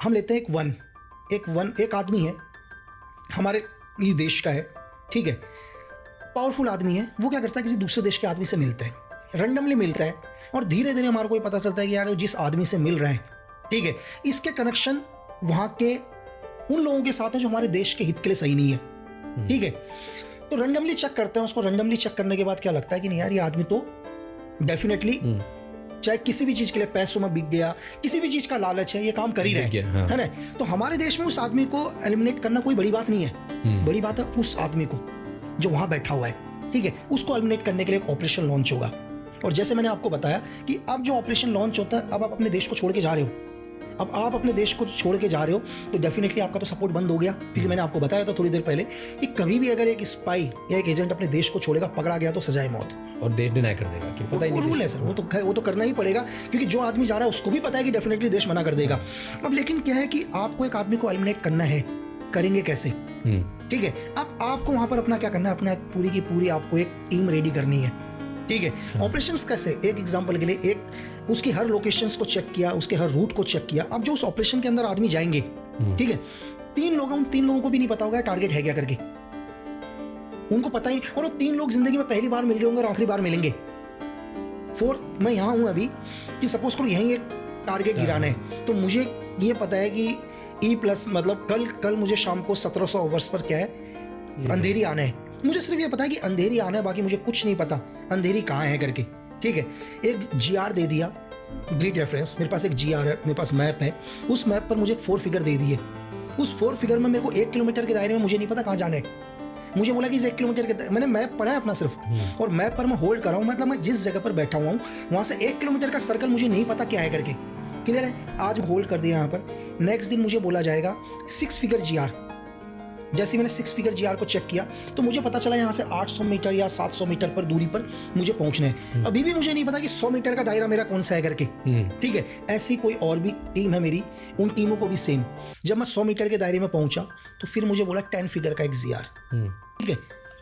हम लेते हैं एक आदमी है, हमारे ये देश का है, ठीक है, पावरफुल आदमी है। वो क्या करता है, किसी दूसरे देश के आदमी से मिलता है, रैंडमली मिलता है, और धीरे धीरे हमारे को ये पता चलता है कि यार जिस आदमी से मिल रहे हैं, ठीक है, इसके कनेक्शन वहाँ के उन लोगों के साथ है जो हमारे देश के हित के लिए सही नहीं है, ठीक है। तो रैंडमली चेक करते हैं उसको। रैंडमली चेक करने के बाद क्या लगता है कि नहीं यार, ये आदमी तो डेफिनेटली चाहे किसी भी चीज के लिए, पैसों में बिक गया, किसी भी चीज का लालच है, ये काम कर ही रहे हैं, है ना। तो हमारे देश में उस आदमी को एलिमिनेट करना कोई बड़ी बात नहीं है। बड़ी बात है उस आदमी को जो वहां बैठा हुआ है, ठीक है, उसको एलिमिनेट करने के लिए एक ऑपरेशन लॉन्च होगा। और जैसे मैंने आपको बताया कि अब जो ऑपरेशन लॉन्च होता है, अब आप अपने देश को छोड़ के जा रहे हो, अब आप अपने देश को छोड़ के जा रहे हो, तो डेफिनेटली आपका तो सपोर्ट बंद हो गया। क्योंकि मैंने आपको बताया था थोड़ी देर पहले कि कभी भी अगर एक स्पाई या एक एजेंट अपने देश को छोड़ेगा, पकड़ा गया तो सजाए मौत, और देश डिनाई कर देगा कि पता ही नहीं। रूल है सर, वो तो करना ही पड़ेगा, क्योंकि जो आदमी जा रहा है उसको भी पता है कि डेफिनेटली देश मना कर देगा। अब लेकिन क्या है कि आपको एक आदमी को एलिमिनेट करना है, करेंगे कैसे, ठीक है। अब आपको वहां पर अपना क्या करना है, अपना पूरी की पूरी आपको एक टीम रेडी करनी है, ठीक है। ऑपरेशंस कैसे, एक एग्जांपल के लिए, एक उसकी हर लोकेशंस को चेक किया, उसके हर रूट को चेक किया। अब जो उस ऑपरेशन के अंदर आदमी जाएंगे, ठीक है, तीन लोगों को भी नहीं पता होगा टारगेट है क्या करके, उनको पता ही। और वो तीन लोग जिंदगी में पहली बार मिल रहे होंगे और आखिरी बार मिलेंगे। मैं यहां हूं अभी कि सपोज करो यहीं एक टारगेट गिराना है, तो मुझे ये पता है कि E+ मतलब कल मुझे शाम को 1700 आवर्स पर क्या है, अंधेरी आना है। मुझे सिर्फ ये पता है कि अंधेरी आना है, बाकी मुझे कुछ नहीं पता अंधेरी कहाँ है करके, ठीक है। एक GR दे दिया, ग्रिड रेफरेंस, मेरे पास एक GR है, मेरे पास मैप है, उस मैप पर मुझे 4 फिगर दे दिए। उस 4 फिगर में मेरे को 1 किलोमीटर के दायरे में मुझे नहीं पता कहाँ जाना है। मुझे बोला कि इस 1 किलोमीटर के, मैंने मैप पढ़ा है अपना सिर्फ, और मैप पर मैं होल्ड कर रहा हूँ, मतलब मैं जिस जगह पर बैठा हुआ हूँ वहाँ से 1 किलोमीटर का सर्कल मुझे नहीं पता क्या है करके, क्लियर है। आज होल्ड कर दिया यहाँ पर, नेक्स्ट दिन मुझे बोला जाएगा 6 फिगर GR। जैसे मैंने 6 फिगर GR को चेक किया तो मुझे पता चला यहाँ से 800 मीटर या 700 मीटर पर दूरी पर मुझे पहुंचना है। अभी भी मुझे नहीं पता कि 100 मीटर का दायरा मेरा कौन सा है करके, ठीक है। ऐसी कोई और भी टीम है मेरी, उन टीमों को भी सेम। जब मैं 100 मीटर के दायरे में पहुंचा तो फिर मुझे बोला 10 फिगर का एक GR, ठीक है।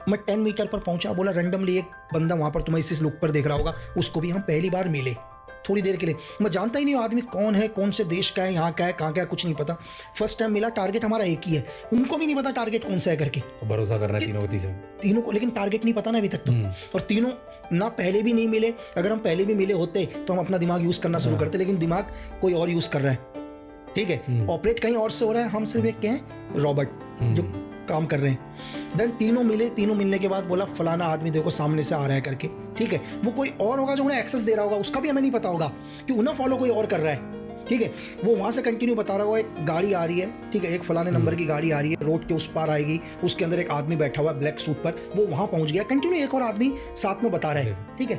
मैं 10 मीटर पर पहुंचा, बोला रैंडमली एक बंदा वहां पर तुम्हें इस लुक पर देख रहा होगा, उसको भी हम पहली बार मिले थोड़ी देर के लिए। मैं जानता ही नहीं आदमी कौन है, कौन से देश का है, यहाँ का है, कहाँ का है, कुछ नहीं पता। फर्स्ट टाइम मिला, टारगेट हमारा एक ही है, उनको भी नहीं पता टारगेट कौन सा है करके। भरोसा करना तीनों को, लेकिन टारगेट नहीं पता ना अभी तक तो। और तीनों ना पहले भी नहीं मिले। अगर हम पहले भी मिले होते तो हम अपना दिमाग यूज करना शुरू करते, लेकिन दिमाग कोई और यूज कर रहा है, ठीक है। ऑपरेट कहीं और से हो रहा है, हम सिर्फ एक क्या है, रॉबर्ट जो काम कर रहे हैं। देन तीनों मिले, तीनों मिलने के बाद बोला फलाना आदमी देखो सामने से आ रहा है करके, ठीक है। वो कोई और होगा जो उन्हें एक्सेस दे रहा होगा, उसका भी हमें नहीं पता होगा कि उन्हें फॉलो कोई और कर रहा है, ठीक है। वो वहां से कंटिन्यू बता रहा होगा, एक गाड़ी आ रही है, ठीक है, एक फलाने नंबर की गाड़ी आ रही है, रोड के उस पार आएगी, उसके अंदर एक आदमी बैठा हुआ है ब्लैक सूट पर, वो वहां पहुंच गया। कंटिन्यू एक और आदमी साथ में बता रहा है, ठीक है,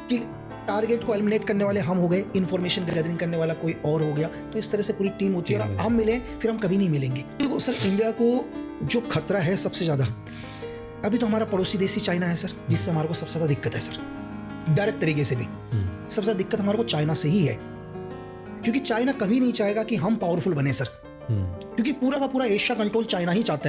कि टारगेट को एलिमिनेट करने वाले हम हो गए, इन्फॉर्मेशन गैदरिंग करने वाला कोई और हो गया। तो इस तरह से पूरी टीम होती है, और हम मिले फिर हम कभी नहीं मिलेंगे। तो सर इंडिया को जो खतरा है सबसे ज्यादा अभी तो हमारा पड़ोसी देश ही चाइना है सर, जिससे हमारे को सबसे ज्यादा दिक्कत है सर। डायरेक्ट तरीके से भी सबसे ज्यादा दिक्कत हमारे को चाइना से ही है, क्योंकि चाइना कभी नहीं चाहेगा कि हम पावरफुल बने सर, क्योंकि पूरा का पूरा एशिया कंट्रोल चाइना ही चाहता है।